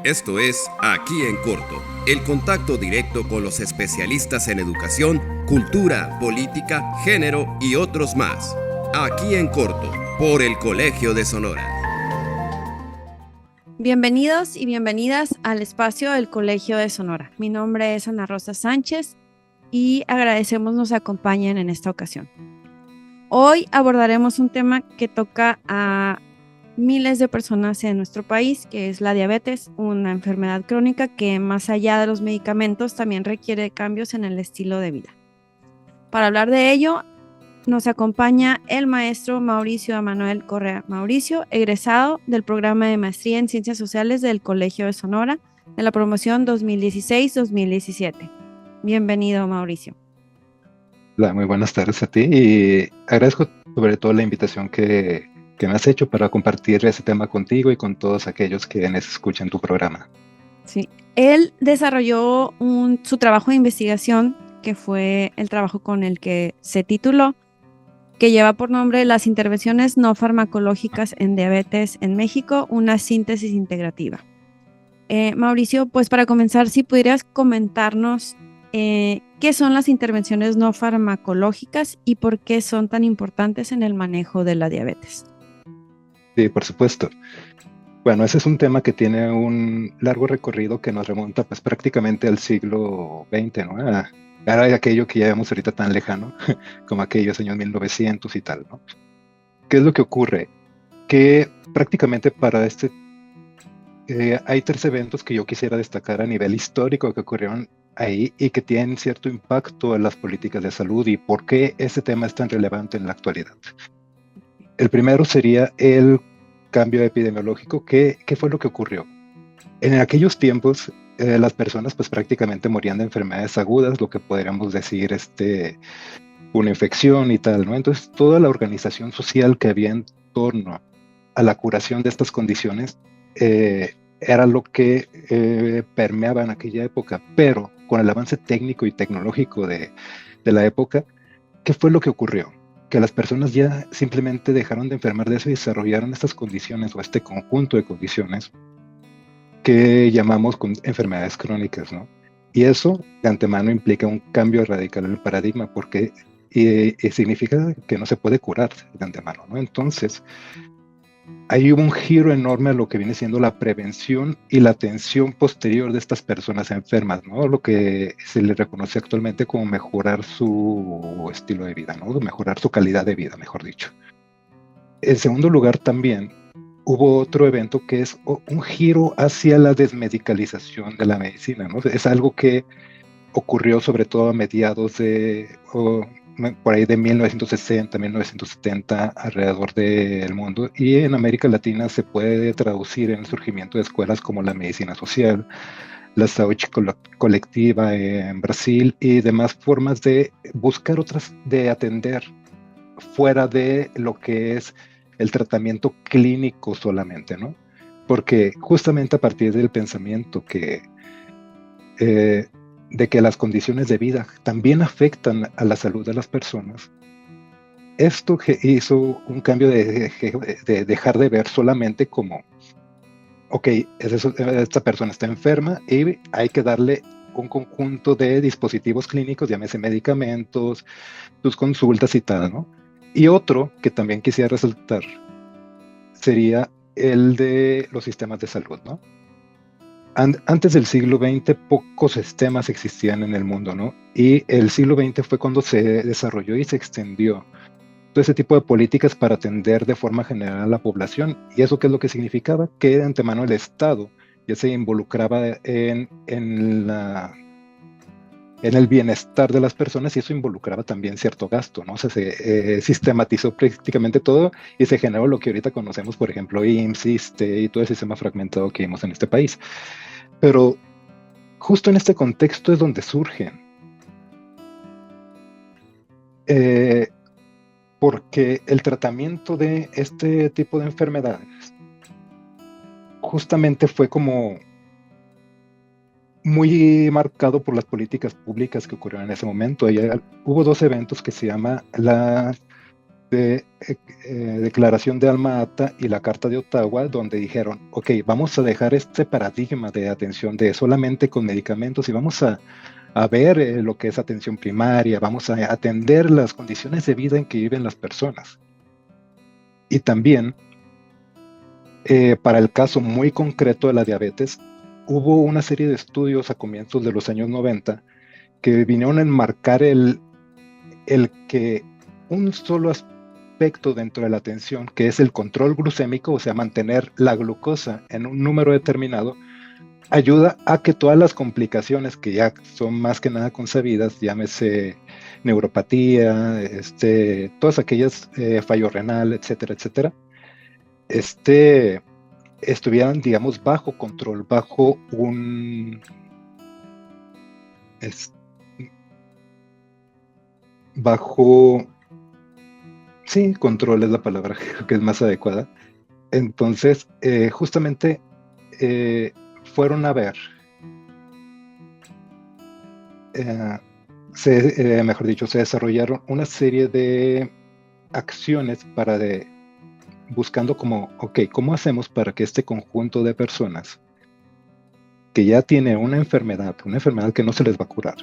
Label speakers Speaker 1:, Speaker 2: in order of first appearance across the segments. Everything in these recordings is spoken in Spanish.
Speaker 1: Esto es Aquí en Corto, el contacto directo con los especialistas en educación, cultura, política, género y otros más. Aquí en Corto, por el Colegio de Sonora.
Speaker 2: Bienvenidos y bienvenidas al espacio del Colegio de Sonora. Mi nombre es Ana Rosa Sánchez y agradecemos nos acompañen en esta ocasión. Hoy abordaremos un tema que toca a miles de personas en nuestro país, que es la diabetes, una enfermedad crónica que más allá de los medicamentos también requiere cambios en el estilo de vida. Para hablar de ello, nos acompaña el maestro Mauricio Emanuel Correa. Mauricio, egresado del programa de maestría en Ciencias Sociales del Colegio de Sonora, de la promoción 2016-2017. Bienvenido, Mauricio.
Speaker 3: Hola, muy buenas tardes a ti y agradezco sobre todo la invitación que me has hecho para compartir ese tema contigo y con todos aquellos que escuchan tu programa.
Speaker 2: Sí, él desarrolló su trabajo de investigación, que fue el trabajo con el que se tituló, que lleva por nombre Las intervenciones no farmacológicas en diabetes en México, una síntesis integrativa. Mauricio, pues para comenzar, si pudieras comentarnos qué son las intervenciones no farmacológicas y por qué son tan importantes en el manejo de la diabetes.
Speaker 3: Sí, por supuesto. Bueno, ese es un tema que tiene un largo recorrido que nos remonta pues prácticamente al siglo XX, ¿no? A aquello que ya vemos ahorita tan lejano, como aquellos años 1900 y tal, ¿no? ¿Qué es lo que ocurre? Que prácticamente para hay tres eventos que yo quisiera destacar a nivel histórico que ocurrieron ahí y que tienen cierto impacto en las políticas de salud y por qué ese tema es tan relevante en la actualidad. El primero sería el cambio epidemiológico. ¿Qué fue lo que ocurrió? En aquellos tiempos, las personas pues prácticamente morían de enfermedades agudas, lo que podríamos decir una infección y tal, ¿no? Entonces, toda la organización social que había en torno a la curación de estas condiciones era lo que permeaba en aquella época, pero con el avance técnico y tecnológico de la época, ¿qué fue lo que ocurrió? Que las personas ya simplemente dejaron de enfermar de eso y desarrollaron estas condiciones o este conjunto de condiciones que llamamos enfermedades crónicas, ¿no? Y eso de antemano implica un cambio radical en el paradigma porque significa que no se puede curar de antemano, ¿no? Entonces, ahí hubo un giro enorme a lo que viene siendo la prevención y la atención posterior de estas personas enfermas, ¿no? Lo que se le reconoce actualmente como mejorar su estilo de vida, ¿no? Mejorar su calidad de vida, mejor dicho. En segundo lugar, también hubo otro evento que es un giro hacia la desmedicalización de la medicina, ¿no? Es algo que ocurrió sobre todo a mediados por ahí de 1960, 1970 alrededor del mundo, y en América Latina se puede traducir en el surgimiento de escuelas como la medicina social, la saúde colectiva en Brasil y demás formas de buscar de atender fuera de lo que es el tratamiento clínico solamente, ¿no? Porque justamente a partir del pensamiento de que las condiciones de vida también afectan a la salud de las personas, esto hizo un cambio de dejar de ver solamente como, ok, esta persona está enferma y hay que darle un conjunto de dispositivos clínicos, llámese medicamentos, tus consultas y tal, ¿no? Y otro que también quisiera resaltar sería el de los sistemas de salud, ¿no? Antes del siglo XX, pocos sistemas existían en el mundo, ¿no? Y el siglo XX fue cuando se desarrolló y se extendió todo ese tipo de políticas para atender de forma general a la población. ¿Y eso qué es lo que significaba? Que de antemano el Estado ya se involucraba en el bienestar de las personas y eso involucraba también cierto gasto, ¿no? O sea, se sistematizó prácticamente todo y se generó lo que ahorita conocemos, por ejemplo, IMSS, ISSSTE y todo el sistema fragmentado que vimos en este país. Pero justo en este contexto es donde surgen. Porque el tratamiento de este tipo de enfermedades justamente fue como muy marcado por las políticas públicas que ocurrieron en ese momento. Hubo dos eventos que se llama de Declaración de Alma-Ata y la Carta de Ottawa, donde dijeron, ok, vamos a dejar este paradigma de atención de solamente con medicamentos y vamos a ver lo que es atención primaria, vamos a atender las condiciones de vida en que viven las personas. Y también, para el caso muy concreto de la diabetes, hubo una serie de estudios a comienzos de los años 90 que vinieron a enmarcar el que un solo aspecto dentro de la atención, que es el control glucémico, o sea, mantener la glucosa en un número determinado, ayuda a que todas las complicaciones que ya son más que nada consabidas, llámese neuropatía, todas aquellas fallo renal, etcétera, etcétera, estuvieran, digamos, bajo control, bajo un bajo, sí, control es la palabra que es más adecuada. Entonces, justamente fueron a ver, mejor dicho, se desarrollaron una serie de acciones buscando como, ok, ¿cómo hacemos para que este conjunto de personas que ya tiene una enfermedad que no se les va a curar,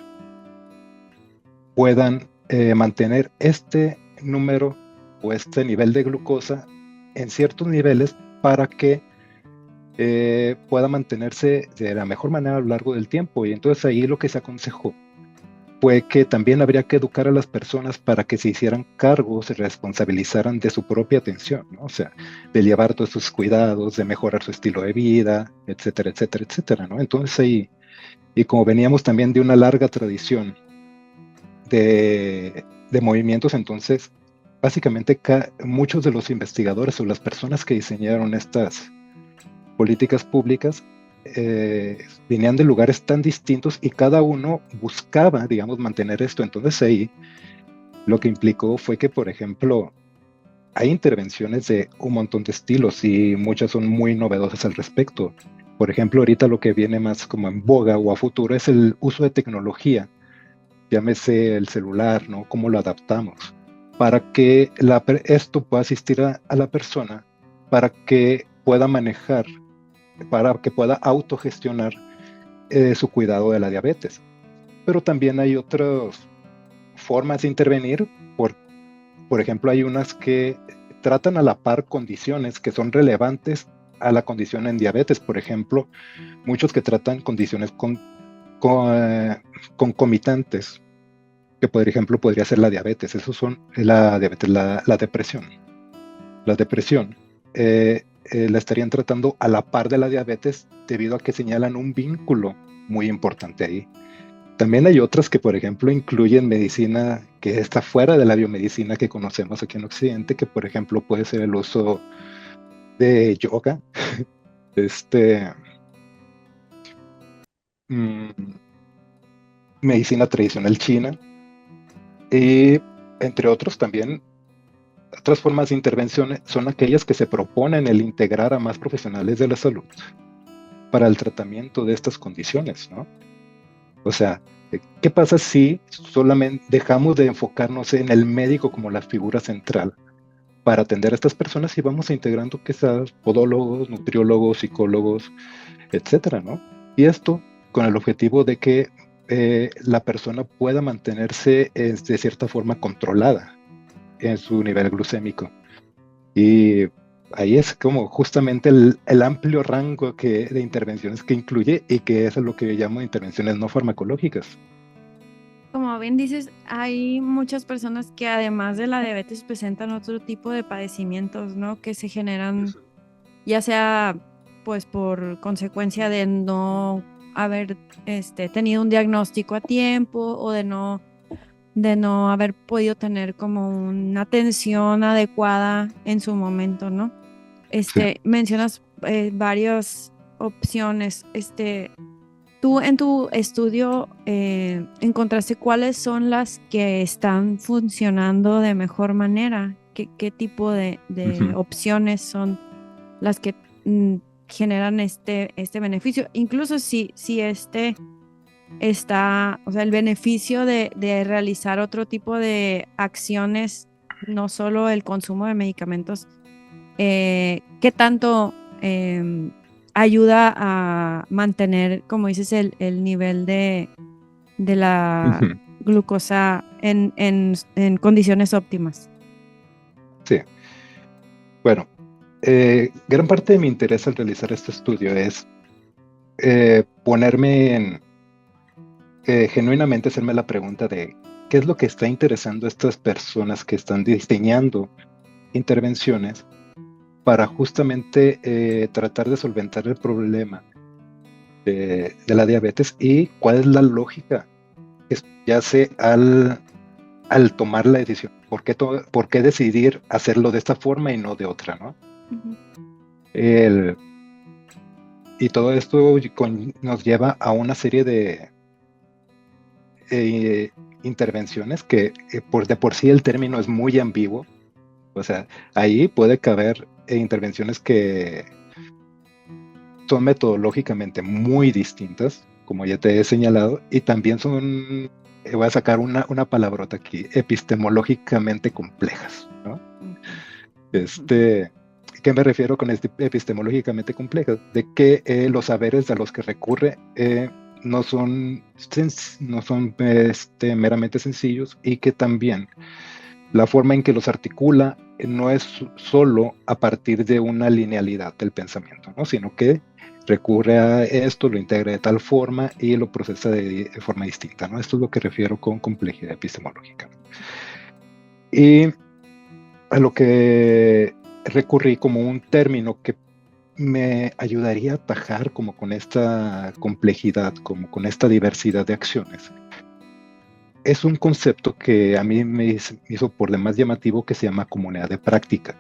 Speaker 3: puedan mantener este número o este nivel de glucosa en ciertos niveles para que pueda mantenerse de la mejor manera a lo largo del tiempo? Y entonces ahí lo que se aconsejó fue que también habría que educar a las personas para que se hicieran cargo, se responsabilizaran de su propia atención, ¿no? O sea, de llevar todos sus cuidados, de mejorar su estilo de vida, etcétera, etcétera, etcétera, ¿no? Entonces ahí, y como veníamos también de una larga tradición de movimientos, entonces básicamente muchos de los investigadores o las personas que diseñaron estas políticas públicas venían de lugares tan distintos y cada uno buscaba, digamos, mantener esto. Entonces ahí lo que implicó fue que, por ejemplo, hay intervenciones de un montón de estilos y muchas son muy novedosas al respecto. Por ejemplo, ahorita lo que viene más como en boga o a futuro es el uso de tecnología, llámese el celular, ¿no? Cómo lo adaptamos para que esto pueda asistir a la persona para que pueda manejar, para que pueda autogestionar su cuidado de la diabetes. Pero también hay otras formas de intervenir. Por ejemplo, hay unas que tratan a la par condiciones que son relevantes a la condición en diabetes. Por ejemplo, muchos que tratan condiciones concomitantes, que por ejemplo podría ser la diabetes. Esos son la diabetes, la depresión. La depresión la estarían tratando a la par de la diabetes debido a que señalan un vínculo muy importante ahí. También hay otras que, por ejemplo, incluyen medicina que está fuera de la biomedicina que conocemos aquí en Occidente, que, por ejemplo, puede ser el uso de yoga, medicina tradicional china, y entre otros también. Otras formas de intervención son aquellas que se proponen el integrar a más profesionales de la salud para el tratamiento de estas condiciones, ¿no? O sea, ¿qué pasa si solamente dejamos de enfocarnos en el médico como la figura central para atender a estas personas y vamos integrando quizás podólogos, nutriólogos, psicólogos, etcétera, ¿no? Y esto con el objetivo de que la persona pueda mantenerse de cierta forma controlada en su nivel glucémico. Y ahí es como justamente el amplio rango de intervenciones que incluye y que es lo que yo llamo intervenciones no farmacológicas.
Speaker 2: Como bien dices, hay muchas personas que además de la diabetes presentan otro tipo de padecimientos, ¿no? Que se generan ya sea pues por consecuencia de no haber tenido un diagnóstico a tiempo o de no haber podido tener como una atención adecuada en su momento, ¿no?
Speaker 3: Sí.
Speaker 2: Mencionas varias opciones. Tú en tu estudio encontraste cuáles son las que están funcionando de mejor manera. ¿Qué tipo de opciones son las que generan este beneficio? Incluso si está, o sea, el beneficio de realizar otro tipo de acciones no solo el consumo de medicamentos, ¿qué tanto ayuda a mantener, como dices, el nivel de la
Speaker 3: Ujú.
Speaker 2: glucosa en condiciones óptimas?
Speaker 3: Sí, bueno, gran parte de mi interés al realizar este estudio es ponerme en, genuinamente hacerme la pregunta de qué es lo que está interesando a estas personas que están diseñando intervenciones para justamente tratar de solventar el problema de la diabetes y cuál es la lógica que subyace al tomar la decisión. ¿Por qué decidir hacerlo de esta forma y no de otra, ¿no?
Speaker 2: Ujú.
Speaker 3: Y todo esto nos lleva a una serie de eh, intervenciones que de por sí el término es muy ambiguo. O sea, ahí puede caber intervenciones que son metodológicamente muy distintas, como ya te he señalado, y también son, voy a sacar una palabrota aquí, epistemológicamente complejas, ¿no?
Speaker 2: Ujú.
Speaker 3: ¿Qué me refiero con epistemológicamente complejas? De que los saberes a los que recurre no son, meramente sencillos y que también la forma en que los articula no es solo a partir de una linealidad del pensamiento, ¿no? Sino que recurre a esto, lo integra de tal forma y lo procesa de forma distinta, ¿no? Esto es lo que refiero con complejidad epistemológica. Y a lo que recurrí como un término que me ayudaría a atajar como con esta complejidad, como con esta diversidad de acciones. Es un concepto que a mí me hizo por demás llamativo, que se llama comunidad de práctica.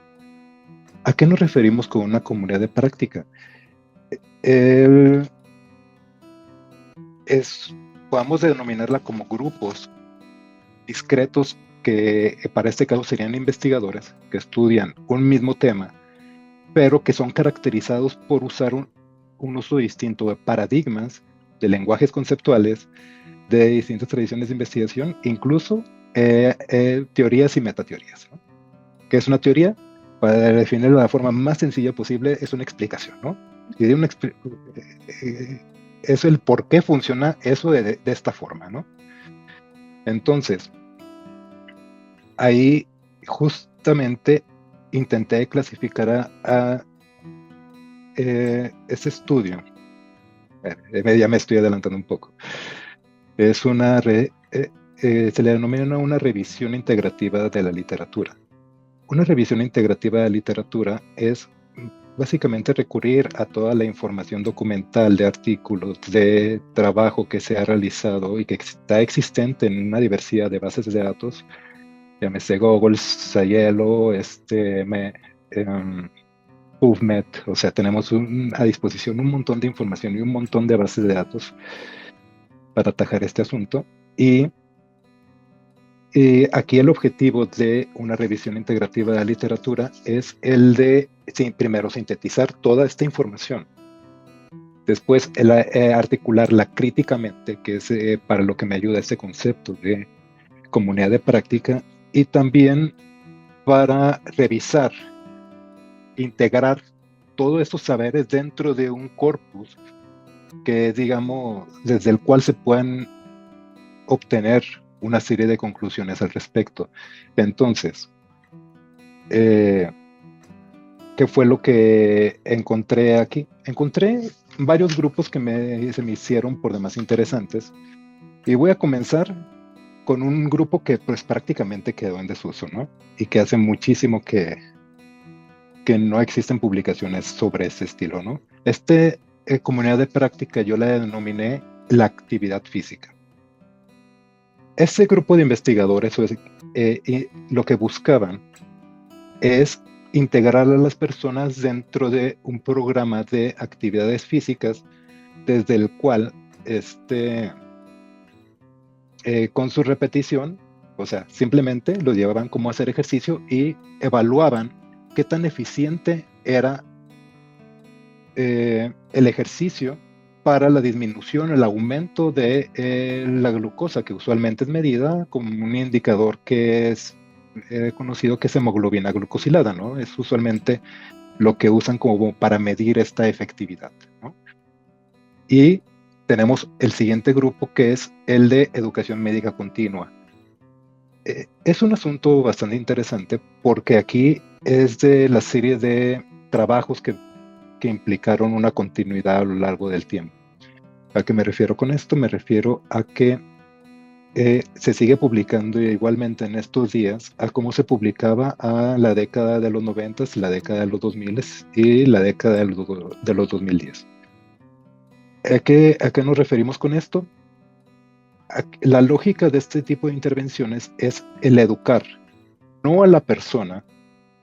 Speaker 3: ¿A qué nos referimos con una comunidad de práctica? El- es, Podemos denominarla como grupos discretos que para este caso serían investigadores que estudian un mismo tema, pero que son caracterizados por usar un uso distinto de paradigmas, de lenguajes conceptuales, de distintas tradiciones de investigación, incluso teorías y metateorías, ¿no? ¿Qué es una teoría? Para definirlo de la forma más sencilla posible, es una explicación, ¿no? Y es el por qué funciona eso de esta forma, ¿no? Entonces, ahí justamente intenté clasificar a ese estudio. Ya me estoy adelantando un poco. Es se le denomina una revisión integrativa de la literatura. Una revisión integrativa de la literatura es básicamente recurrir a toda la información documental de artículos, de trabajo que se ha realizado y que está existente en una diversidad de bases de datos, llámese Google, Scielo, em, PubMed. O sea, tenemos a disposición un montón de información y un montón de bases de datos para atajar este asunto. Y aquí el objetivo de una revisión integrativa de la literatura es el de, sí, primero sintetizar toda esta información, después articularla críticamente, que es para lo que me ayuda este concepto de comunidad de práctica, y también para revisar, integrar todos estos saberes dentro de un corpus que, digamos, desde el cual se puedan obtener una serie de conclusiones al respecto. Entonces, ¿qué fue lo que encontré aquí? Encontré varios grupos que se me hicieron por demás interesantes, y voy a comenzar con un grupo que pues prácticamente quedó en desuso, ¿no? Y que hace muchísimo que no existen publicaciones sobre ese estilo, ¿no? Comunidad de práctica yo la denominé la actividad física. Ese grupo de investigadores y lo que buscaban es integrar a las personas dentro de un programa de actividades físicas desde el cual con su repetición, o sea, simplemente los llevaban como a hacer ejercicio y evaluaban qué tan eficiente era el ejercicio para la disminución, el aumento de la glucosa, que usualmente es medida como un indicador que es conocido que es hemoglobina glucosilada, ¿no? Es usualmente lo que usan como para medir esta efectividad, ¿no? Y tenemos el siguiente grupo que es el de educación médica continua. Es un asunto bastante interesante porque aquí es de la serie de trabajos que implicaron una continuidad a lo largo del tiempo. ¿A qué me refiero con esto? Me refiero a que se sigue publicando igualmente en estos días a cómo se publicaba a la década de los 90, la década de los 2000 y la década de los 2010. ¿A qué nos referimos con esto? La lógica de este tipo de intervenciones es el educar, no a la persona,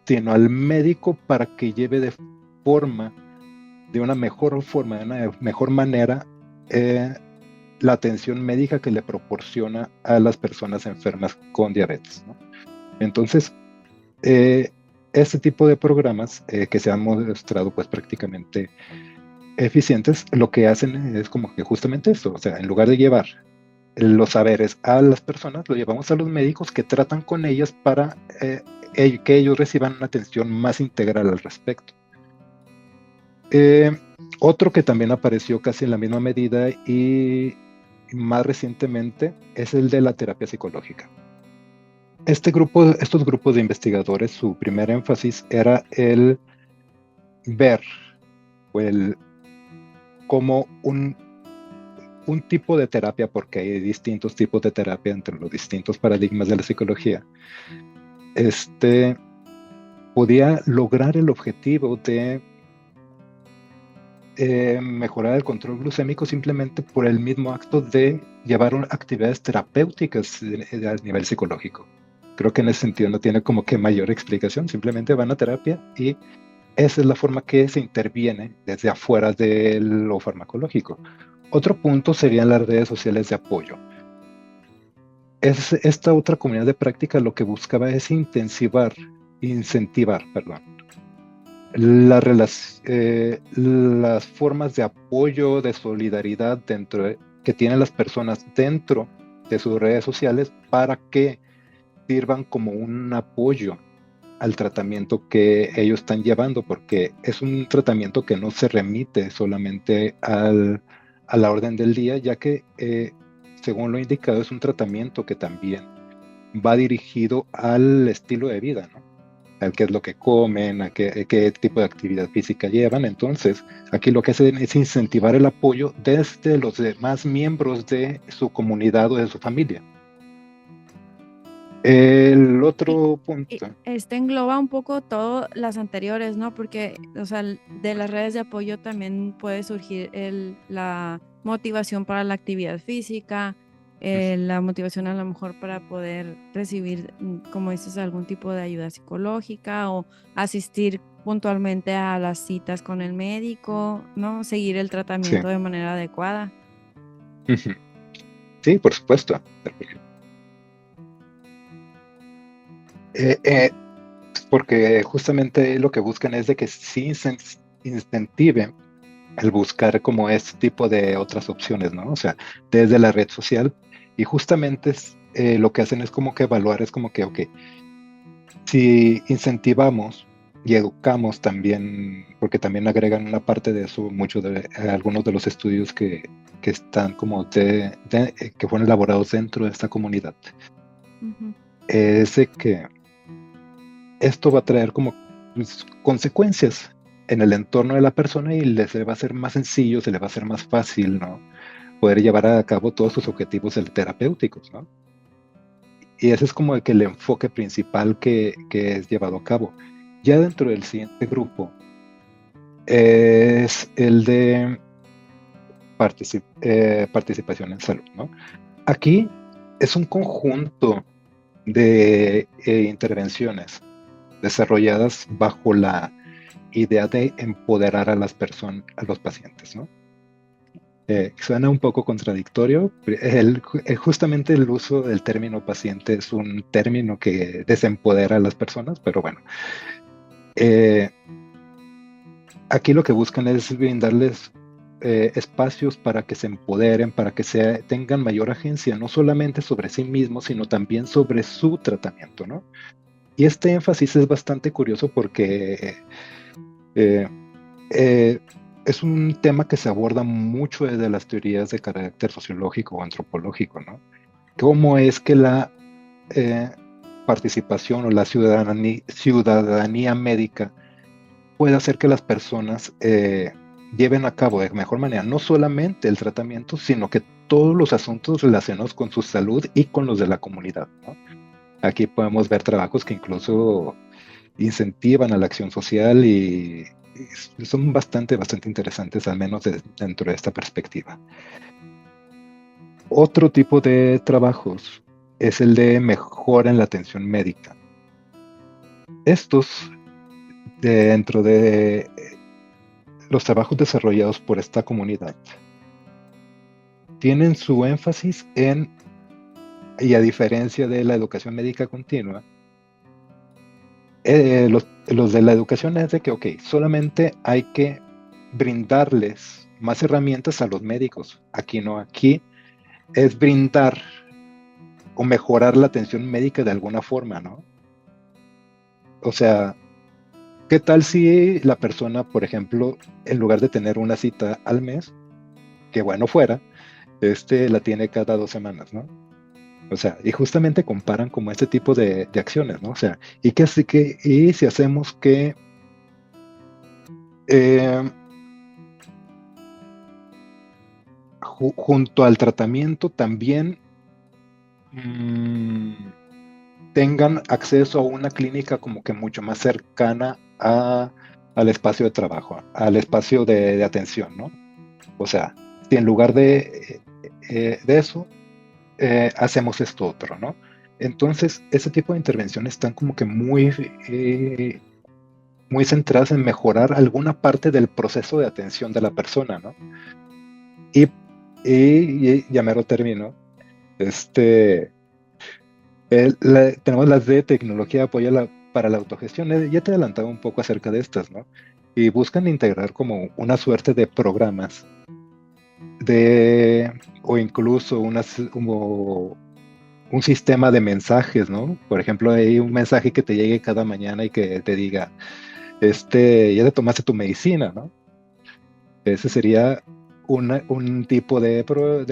Speaker 3: sino al médico para que lleve de una mejor forma, de una mejor manera, la atención médica que le proporciona a las personas enfermas con diabetes, ¿no? Entonces, este tipo de programas que se han mostrado pues prácticamente eficientes, lo que hacen es como que justamente eso, o sea, en lugar de llevar los saberes a las personas, lo llevamos a los médicos que tratan con ellas para que ellos reciban una atención más integral al respecto. Otro que también apareció casi en la misma medida y más recientemente es el de la terapia psicológica. Estos grupos de investigadores, su primer énfasis era el ver como un tipo de terapia, porque hay distintos tipos de terapia entre los distintos paradigmas de la psicología, podía lograr el objetivo de mejorar el control glucémico simplemente por el mismo acto de llevar actividades terapéuticas a nivel psicológico. Creo que en ese sentido no tiene como que mayor explicación, simplemente van a terapia y esa es la forma que se interviene desde afuera de lo farmacológico. Otro punto serían las redes sociales de apoyo. Esta otra comunidad de práctica lo que buscaba es incentivar, las formas de apoyo, de solidaridad que tienen las personas dentro de sus redes sociales para que sirvan como un apoyo al tratamiento que ellos están llevando, porque es un tratamiento que no se remite solamente a la orden del día, ya que, según lo indicado, es un tratamiento que también va dirigido al estilo de vida, ¿no? A qué es lo que comen, a qué tipo de actividad física llevan. Entonces, aquí lo que hacen es incentivar el apoyo desde los demás miembros de su comunidad o de su familia. El otro punto.
Speaker 2: Engloba un poco todas las anteriores, ¿no? Porque, o sea, de las redes de apoyo también puede surgir la motivación para la actividad física, la motivación a lo mejor para poder recibir, como dices, algún tipo de ayuda psicológica o asistir puntualmente a las citas con el médico, ¿no? Seguir el tratamiento de manera adecuada.
Speaker 3: Sí, por supuesto. Porque justamente lo que buscan es de que sí incentive el buscar como este tipo de otras opciones, ¿no? O sea, desde la red social, y justamente lo que hacen es como que evaluar, es como que, ok, si incentivamos y educamos también, porque también agregan una parte de eso, algunos de los estudios que están como que fueron elaborados dentro de esta comunidad, es de que esto va a traer como consecuencias en el entorno de la persona y se le va a hacer más sencillo, se le va a hacer más fácil, ¿no? Poder llevar a cabo todos sus objetivos terapéuticos, ¿no? Y ese es como el enfoque principal que es llevado a cabo. Ya dentro del siguiente grupo es el de participación en salud, ¿no? Aquí es un conjunto de intervenciones desarrolladas bajo la idea de empoderar a las personas, a los pacientes, ¿no? Suena un poco contradictorio. Justamente el uso del término paciente es un término que desempodera a las personas, pero bueno. Aquí lo que buscan es brindarles espacios para que se empoderen, para que tengan mayor agencia, no solamente sobre sí mismos, sino también sobre su tratamiento, ¿no? Y este énfasis es bastante curioso porque eh, es un tema que se aborda mucho desde las teorías de carácter sociológico o antropológico, ¿no? ¿Cómo es que la participación o la ciudadanía médica puede hacer que las personas lleven a cabo de mejor manera no solamente el tratamiento, sino que todos los asuntos relacionados con su salud y con los de la comunidad, ¿no? Aquí podemos ver trabajos que incluso incentivan a la acción social y son bastante interesantes, al menos dentro de esta perspectiva. Otro tipo de trabajos es el de mejora en la atención médica. Estos, dentro de los trabajos desarrollados por esta comunidad, tienen su énfasis en, y a diferencia de la educación médica continua, los de la educación es de que, ok, solamente hay que brindarles más herramientas a los médicos. Aquí no, aquí es brindar o mejorar la atención médica de alguna forma, ¿no? O sea, ¿qué tal si la persona, por ejemplo, en lugar de tener una cita al mes, que bueno fuera, la tiene cada 2 semanas, ¿no? O sea, y justamente comparan como este tipo de acciones, ¿no? O sea, y si hacemos que junto al tratamiento también tengan acceso a una clínica como que mucho más cercana al espacio de trabajo, al espacio de atención, ¿no? O sea, si en lugar de eso hacemos esto otro, ¿no? Entonces, ese tipo de intervenciones están como que muy centradas en mejorar alguna parte del proceso de atención de la persona, ¿no? Y ya mero termino. Tenemos las de tecnología de apoyo para la autogestión. Ya te adelantaba un poco acerca de estas, ¿no? Y buscan integrar como una suerte de programas o incluso como un sistema de mensajes, ¿no? Por ejemplo, hay un mensaje que te llegue cada mañana y que te diga, ya te tomaste tu medicina, ¿no? Ese sería un tipo de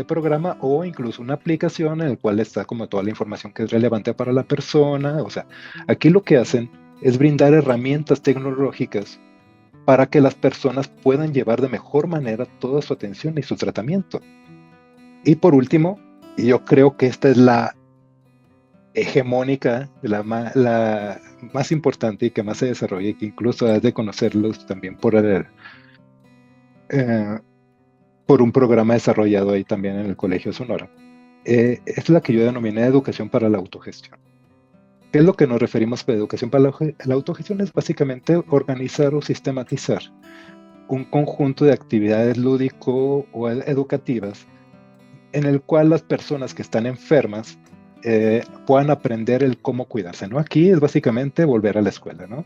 Speaker 3: programa o incluso una aplicación en el cual está como toda la información que es relevante para la persona. O sea, aquí lo que hacen es brindar herramientas tecnológicas para que las personas puedan llevar de mejor manera toda su atención y su tratamiento. Y por último, yo creo que esta es la hegemónica, la más importante y que más se desarrolla y que incluso has de conocerlos también por un programa desarrollado ahí también en el Colegio Sonora. Es la que yo denominé educación para la autogestión. ¿Qué es lo que nos referimos con educación para la autogestión? Es básicamente organizar o sistematizar un conjunto de actividades lúdico o educativas en el cual las personas que están enfermas puedan aprender el cómo cuidarse, ¿no? Aquí es básicamente volver a la escuela, ¿no?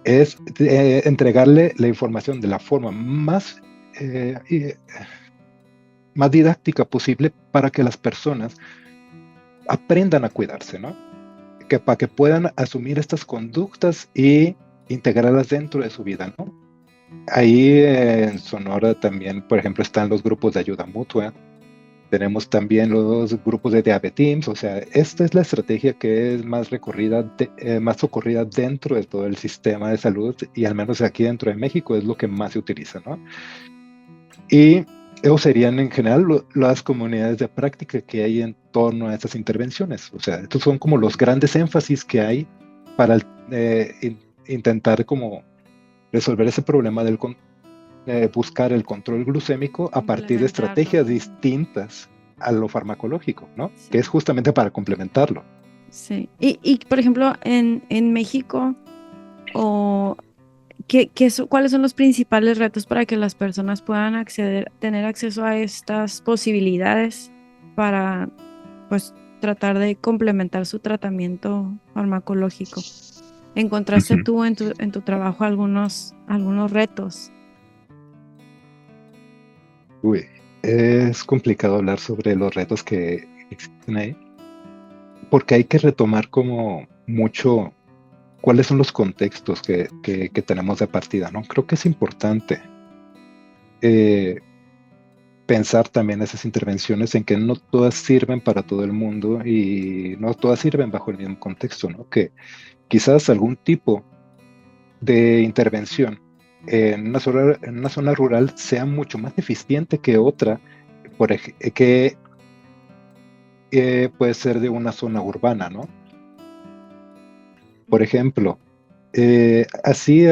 Speaker 3: Es entregarle la información de la forma más didáctica posible para que las personas aprendan a cuidarse, ¿no? Para que puedan asumir estas conductas y integrarlas dentro de su vida, ¿no? Ahí en Sonora también, por ejemplo, están los grupos de ayuda mutua. Tenemos también los grupos de Diabeteams. O sea, esta es la estrategia que es más más socorrida dentro de todo el sistema de salud, y al menos aquí dentro de México es lo que más se utiliza, ¿no? Y esos serían en general las comunidades de práctica que hay en torno a estas intervenciones. O sea, estos son como los grandes énfasis que hay para intentar como resolver ese problema del buscar el control glucémico a partir de estrategias distintas a lo farmacológico, ¿no? Sí. Que es justamente para complementarlo.
Speaker 2: Sí. Y por ejemplo, en México, ¿cuáles son los principales retos para que las personas puedan tener acceso a estas posibilidades para, pues, tratar de complementar su tratamiento farmacológico? ¿Encontraste tú en tu trabajo algunos retos?
Speaker 3: Uy, es complicado hablar sobre los retos que existen ahí, porque hay que retomar como mucho cuáles son los contextos que tenemos de partida, ¿no? Creo que es importante eh, pensar también esas intervenciones en que no todas sirven para todo el mundo y no todas sirven bajo el mismo contexto, ¿no? Que quizás algún tipo de intervención en una zona rural sea mucho más eficiente que otra, que puede ser de una zona urbana, ¿no? Por ejemplo, así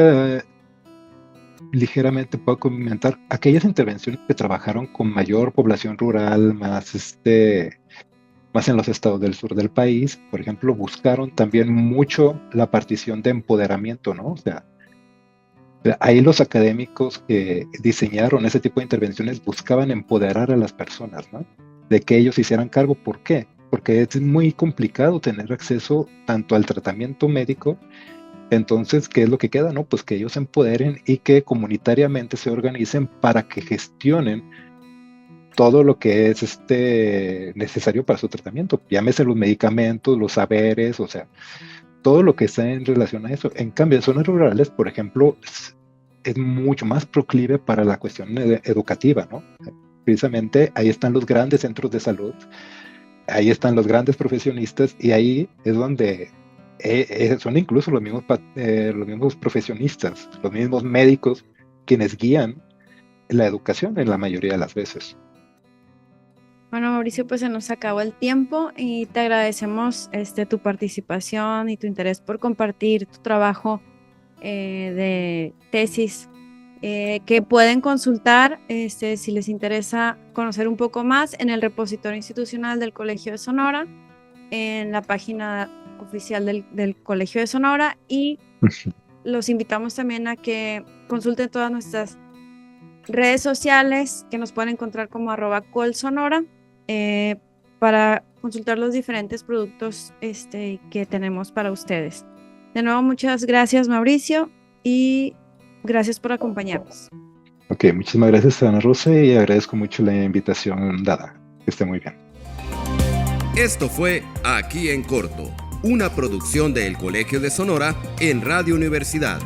Speaker 3: ligeramente puedo comentar aquellas intervenciones que trabajaron con mayor población rural, más en los estados del sur del país, por ejemplo, buscaron también mucho la partición de empoderamiento, ¿no? O sea, ahí los académicos que diseñaron ese tipo de intervenciones buscaban empoderar a las personas, ¿no? De que ellos hicieran cargo. ¿Por qué? Porque es muy complicado tener acceso tanto al tratamiento médico. Entonces, ¿qué es lo que queda? No, pues que ellos se empoderen y que comunitariamente se organicen para que gestionen todo lo que es necesario para su tratamiento. Llámese los medicamentos, los saberes, o sea, todo lo que está en relación a eso. En cambio, en zonas rurales, por ejemplo, es mucho más proclive para la cuestión educativa, ¿no? Precisamente ahí están los grandes centros de salud, ahí están los grandes profesionistas y ahí es donde son incluso los mismos profesionistas, los mismos médicos quienes guían la educación en la mayoría de las veces.
Speaker 2: Bueno, Mauricio, pues se nos acabó el tiempo y te agradecemos tu participación y tu interés por compartir tu trabajo de tesis que pueden consultar si les interesa conocer un poco más en el repositorio institucional del Colegio de Sonora, en la página oficial del Colegio de Sonora, y los invitamos también a que consulten todas nuestras redes sociales, que nos pueden encontrar como @colsonora, para consultar los diferentes productos que tenemos para ustedes. De nuevo, muchas gracias, Mauricio, y gracias por acompañarnos.
Speaker 3: Ok, muchísimas gracias, Ana Rosa, y agradezco mucho la invitación dada. Que esté muy bien.
Speaker 1: Esto fue Aquí en Corto, una producción del Colegio de Sonora en Radio Universidad.